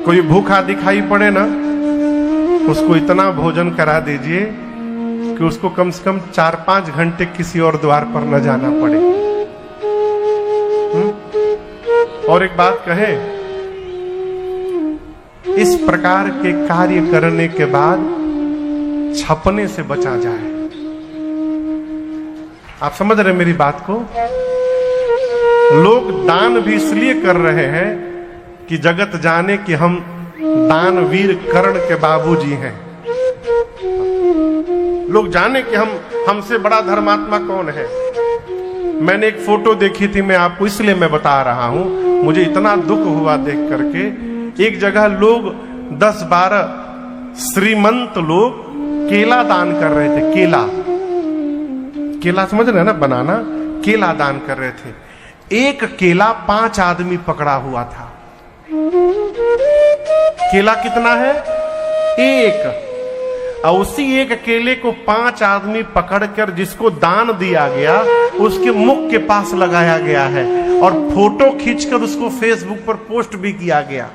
कोई भूखा दिखाई पड़े ना, उसको इतना भोजन करा दीजिए कि उसको कम से कम 4-5 घंटे किसी और द्वार पर न जाना पड़े। और एक बात कहे, इस प्रकार के कार्य करने के बाद छपने से बचा जाए। आप समझ रहे मेरी बात को? लोग दान भी इसलिए कर रहे हैं कि जगत जाने कि हम दानवीर कर्ण के बाबूजी हैं। लोग जाने कि हमसे बड़ा धर्मात्मा कौन है। मैंने एक फोटो देखी थी, मैं आपको इसलिए मैं बता रहा हूं, मुझे इतना दुख हुआ देख करके। एक जगह लोग 10-12 श्रीमंत लोग केला दान कर रहे थे। केला समझ रहे हैं ना, बनाना, केला दान कर रहे थे। एक केला 5 आदमी पकड़ा हुआ था। केला कितना है? एक। और उसी एक केले को 5 आदमी पकड़कर जिसको दान दिया गया उसके मुख के पास लगाया गया है और फोटो खींचकर उसको फेसबुक पर पोस्ट भी किया गया।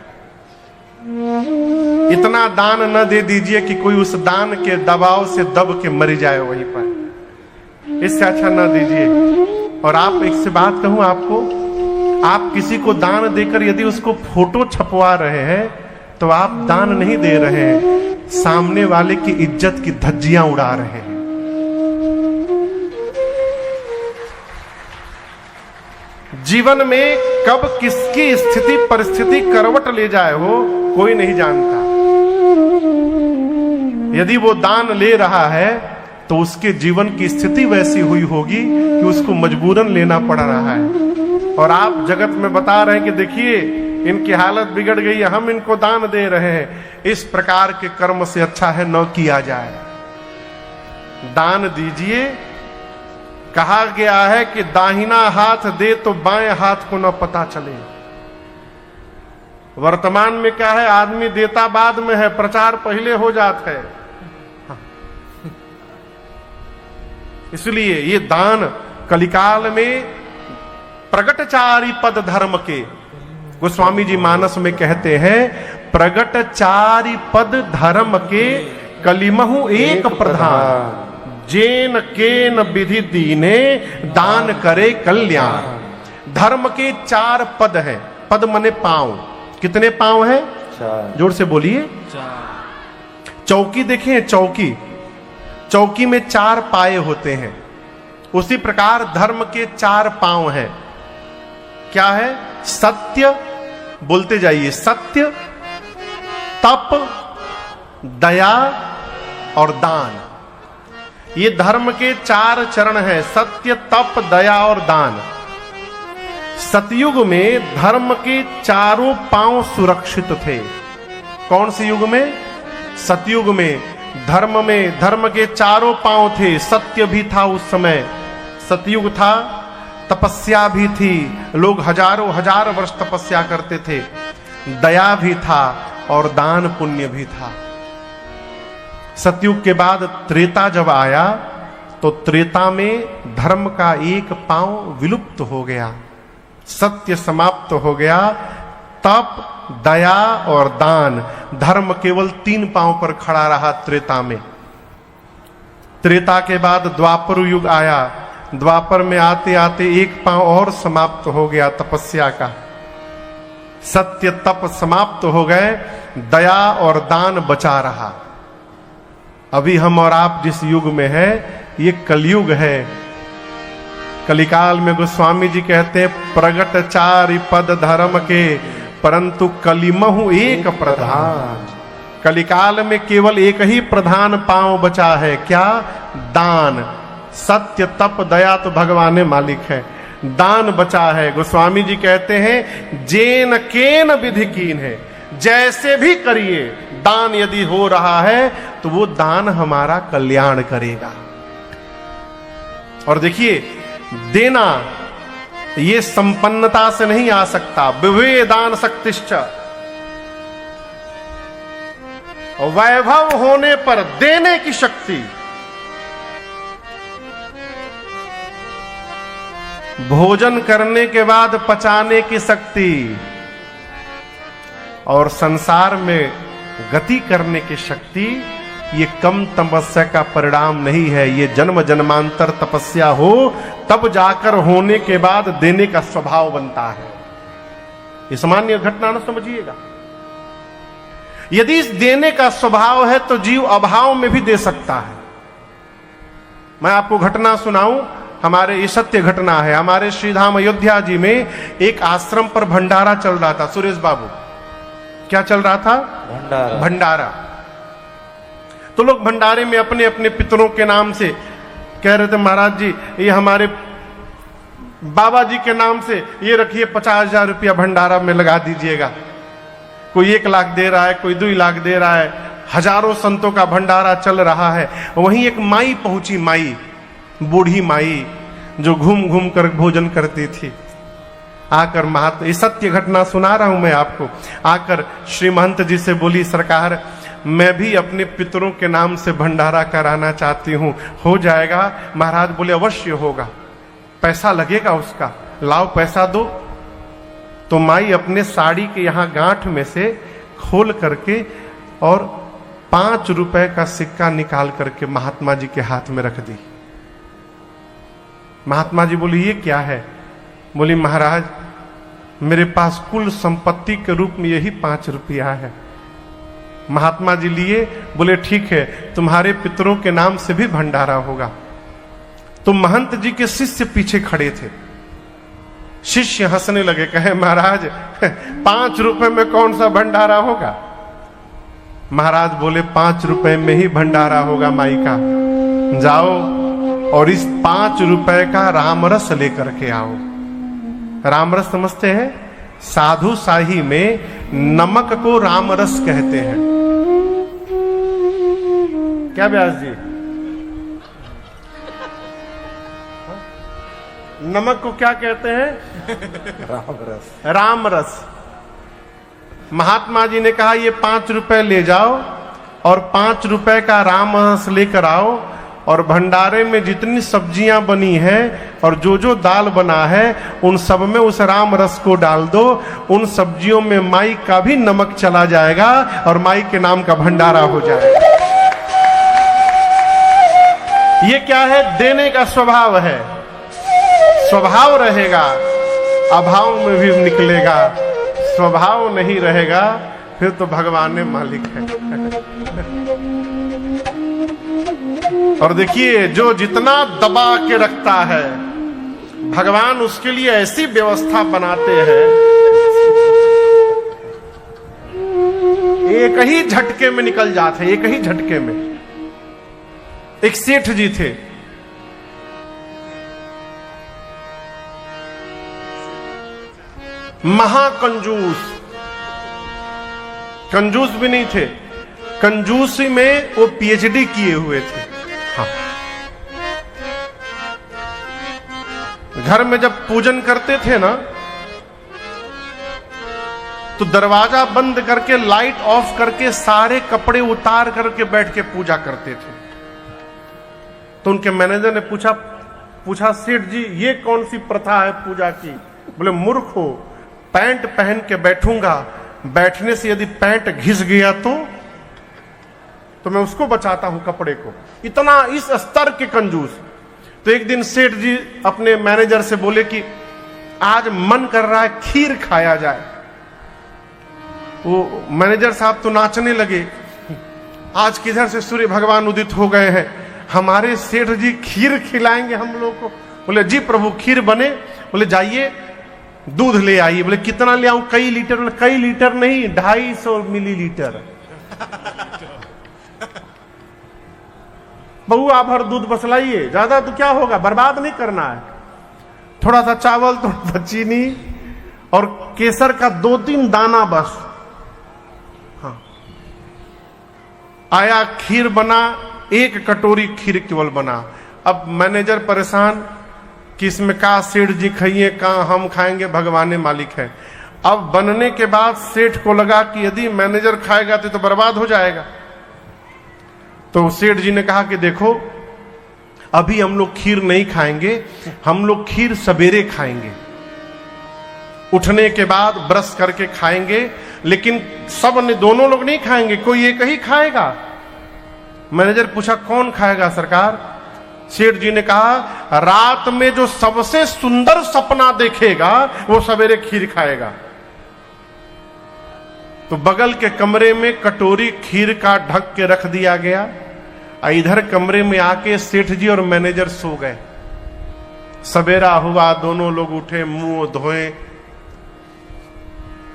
इतना दान न दे दीजिए कि कोई उस दान के दबाव से दब के मर जाए वहीं पर। इससे अच्छा न दीजिए। और आप एक से बात कहूं आपको, आप किसी को दान देकर यदि उसको फोटो छपवा रहे हैं तो आप दान नहीं दे रहे हैं, सामने वाले की इज्जत की धज्जियां उड़ा रहे हैं। जीवन में कब किसकी स्थिति परिस्थिति करवट ले जाए हो कोई नहीं जानता। यदि वो दान ले रहा है तो उसके जीवन की स्थिति वैसी हुई होगी कि उसको मजबूरन लेना पड़ रहा है। और आप जगत में बता रहे हैं कि देखिए इनकी हालत बिगड़ गई है, हम इनको दान दे रहे हैं। इस प्रकार के कर्म से अच्छा है न किया जाए। दान दीजिए। कहा गया है कि दाहिना हाथ दे तो बाएं हाथ को न पता चले। वर्तमान में क्या है, आदमी देता बाद में है, प्रचार पहले हो जाता है। इसलिए ये दान कलिकाल में प्रगटचारी पद धर्म के, गोस्वामी जी मानस में कहते हैं, प्रगटचारी पद धर्म के कलिमहु एक प्रधान, जेन केन विधि दीने दान करे कल्याण। धर्म के 4 पद हैं। पद मने पांव। कितने पांव हैं? 4। जोर से बोलिए। 4। चौकी देखें, चौकी में 4 पाए होते हैं। उसी प्रकार धर्म के 4 पांव हैं। क्या है? सत्य, बोलते जाइए, सत्य, तप, दया और दान। ये धर्म के 4 चरण हैं, सत्य, तप, दया और दान। सतयुग में धर्म के चारों पांव सुरक्षित थे। कौन से युग में? सतयुग में धर्म के चारों पांव थे। सत्य भी था उस समय, सतयुग था। तपस्या भी थी, लोग हजार वर्ष तपस्या करते थे। दया भी था और दान पुण्य भी था। सतयुग के बाद त्रेता जब आया तो त्रेता में धर्म का एक पांव विलुप्त हो गया, सत्य समाप्त हो गया। तप, दया और दान, धर्म केवल 3 पांव पर खड़ा रहा त्रेता में। त्रेता के बाद द्वापर युग आया। द्वापर में आते आते एक पांव और समाप्त हो गया, तपस्या का। सत्य तप समाप्त हो गए, दया और दान बचा रहा। अभी हम और आप जिस युग में है ये कलयुग है। कलिकाल में गोस्वामी जी कहते हैं, प्रगटचारी पद धर्म के परंतु कलिमहु एक प्रधान। कलिकाल में केवल एक ही प्रधान पांव बचा है। क्या? दान। सत्य तप दया तो भगवान मालिक है, दान बचा है। गोस्वामी जी कहते हैं, जेन केन विधि कीन है, जैसे भी करिए दान यदि हो रहा है तो वो दान हमारा कल्याण करेगा। और देखिए, देना ये संपन्नता से नहीं आ सकता। विवे दान शक्तिश्च, वैभव होने पर देने की शक्ति, भोजन करने के बाद पचाने की शक्ति, और संसार में गति करने की शक्ति ये कम तपस्या का परिणाम नहीं है, ये जन्म जन्मांतर तपस्या हो तब जाकर होने के बाद देने का स्वभाव बनता है। ये सामान्य घटना न समझिएगा। यदि इस देने का स्वभाव है तो जीव अभाव में भी दे सकता है। मैं आपको घटना सुनाऊं, हमारे ये सत्य घटना है। हमारे श्रीधाम अयोध्या जी में एक आश्रम पर भंडारा चल रहा था। सुरेश बाबू, क्या चल रहा था? भंडारा। तो लोग भंडारे में अपने अपने पितरों के नाम से कह रहे थे, महाराज जी ये हमारे बाबा जी के नाम से ये रखिए, 50,000 रुपया भंडारा में लगा दीजिएगा। कोई 1 लाख दे रहा है, कोई 2 लाख दे रहा है। हजारों संतों का भंडारा चल रहा है। वहीं एक माई पहुंची, माई, बूढ़ी माई जो घूम घूम कर भोजन करती थी। आकर महंत, ये सत्य घटना सुना रहा हूं मैं आपको, आकर श्री महंत जी से बोली, सरकार मैं भी अपने पितरों के नाम से भंडारा कराना चाहती हूं, हो जाएगा? महाराज बोले अवश्य होगा, पैसा लगेगा उसका, लाओ पैसा दो। तो माई अपने साड़ी के यहां गांठ में से खोल करके और 5 रुपए का सिक्का निकाल करके महात्मा जी के हाथ में रख दी। महात्मा जी बोली ये क्या है? बोली महाराज मेरे पास कुल संपत्ति के रूप में यही 5 रुपया है। महात्मा जी लिए, बोले ठीक है, तुम्हारे पितरों के नाम से भी भंडारा होगा। तो महंत जी के शिष्य पीछे खड़े थे। शिष्य हंसने लगे, कहे महाराज 5 रुपए में कौन सा भंडारा होगा? महाराज बोले 5 रुपए में ही भंडारा होगा माई का। जाओ और इस 5 रुपए का रामरस लेकर के आओ। रामरस समझते हैं? साधु शाही में नमक को रामरस कहते हैं। क्या व्यास जी? नमक को क्या कहते हैं? रामरस। रामरस। महात्मा जी ने कहा ये 5 रुपए ले जाओ और 5 रुपए का रामरस लेकर आओ, और भंडारे में जितनी सब्जियां बनी हैं और जो जो दाल बना है उन सब में उस राम रस को डाल दो। उन सब्जियों में माई का भी नमक चला जाएगा और माई के नाम का भंडारा हो जाएगा। ये क्या है? देने का स्वभाव है। स्वभाव रहेगा, अभाव में भी निकलेगा। स्वभाव नहीं रहेगा फिर तो भगवान ने मालिक है। और देखिए जो जितना दबा के रखता है भगवान उसके लिए ऐसी व्यवस्था बनाते हैं, एक ही झटके में निकल जाते हैं। एक ही झटके में। एक सेठ जी थे, महाकंजूस। कंजूस भी नहीं थे, कंजूसी में वो पीएचडी किए हुए थे। हाँ। घर में जब पूजन करते थे ना तो दरवाजा बंद करके लाइट ऑफ करके सारे कपड़े उतार करके बैठ के पूजा करते थे। तो उनके मैनेजर ने पूछा सेठ जी ये कौन सी प्रथा है पूजा की? बोले मूर्ख हो, पैंट पहन के बैठूंगा, बैठने से यदि पैंट घिस गया तो मैं उसको बचाता हूं कपड़े को। इतना इस स्तर के कंजूस। तो एक दिन सेठ जी अपने मैनेजर से बोले कि आज मन कर रहा है खीर खाया जाए। वो मैनेजर साहब तो नाचने लगे, आज किधर से सूर्य भगवान उदित हो गए हैं, हमारे सेठ जी खीर खिलाएंगे हम लोग को। बोले जी प्रभु खीर बने। बोले जाइए दूध ले आइए। बोले कितना ले आऊं? कई लीटर। बोले कई लीटर नहीं, 250 मिलीलीटर। बहुआ भर दूध बस लाइए, ज्यादा तो क्या होगा, बर्बाद नहीं करना है। थोड़ा सा चावल, थोड़ा सा चीनी और केसर का 2-3 दाना बस। हाँ। आया खीर बना, 1 कटोरी खीर केवल बना। अब मैनेजर परेशान कि इसमें का सेठ जी खाइए, कहां हम खाएंगे, भगवान मालिक है। अब बनने के बाद सेठ को लगा कि यदि मैनेजर खाएगा तो बर्बाद हो जाएगा। तो सेठ जी ने कहा कि देखो अभी हम लोग खीर नहीं खाएंगे, हम लोग खीर सवेरे खाएंगे। उठने के बाद ब्रश करके खाएंगे, लेकिन सब ने, दोनों लोग नहीं खाएंगे, कोई एक ही खाएगा। मैनेजर पूछा कौन खाएगा सरकार? सेठ जी ने कहा रात में जो सबसे सुंदर सपना देखेगा वो सवेरे खीर खाएगा। तो बगल के कमरे में कटोरी खीर का ढक के रख दिया गया। इधर कमरे में आके सेठ जी और मैनेजर सो गए। सवेरा हुआ, दोनों लोग उठे, मुंह धोए,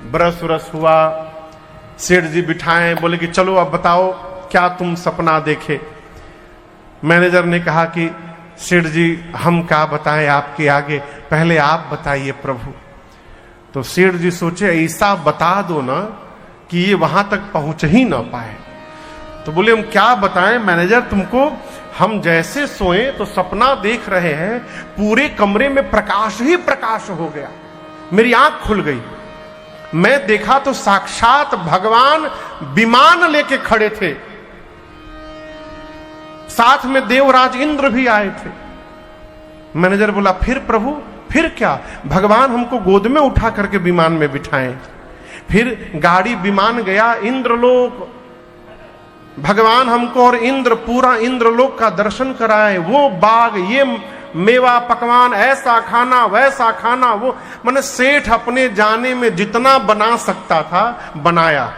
ब्रश व्रश हुआ, सेठ जी बिठाए, बोले कि चलो अब बताओ क्या तुम सपना देखे। मैनेजर ने कहा कि सेठ जी हम क्या बताएं आपके आगे, पहले आप बताइए प्रभु। तो सेठ जी सोचे ऐसा बता दो ना कि ये वहां तक पहुंच ही ना पाए। तो बोले हम क्या बताएं मैनेजर तुमको, हम जैसे सोए तो सपना देख रहे हैं, पूरे कमरे में प्रकाश ही प्रकाश हो गया, मेरी आंख खुल गई। मैं देखा तो साक्षात भगवान विमान लेके खड़े थे, साथ में देवराज इंद्र भी आए थे। मैनेजर बोला फिर प्रभु फिर क्या? भगवान हमको गोद में उठा करके विमान में बिठाएं। फिर गाड़ी विमान गया इंद्रलोक, भगवान हमको और इंद्र पूरा इंद्रलोक का दर्शन कराए। वो बाग, ये मेवा पकवान, ऐसा खाना वैसा खाना, वो माने सेठ अपने जाने में जितना बना सकता था बनाया।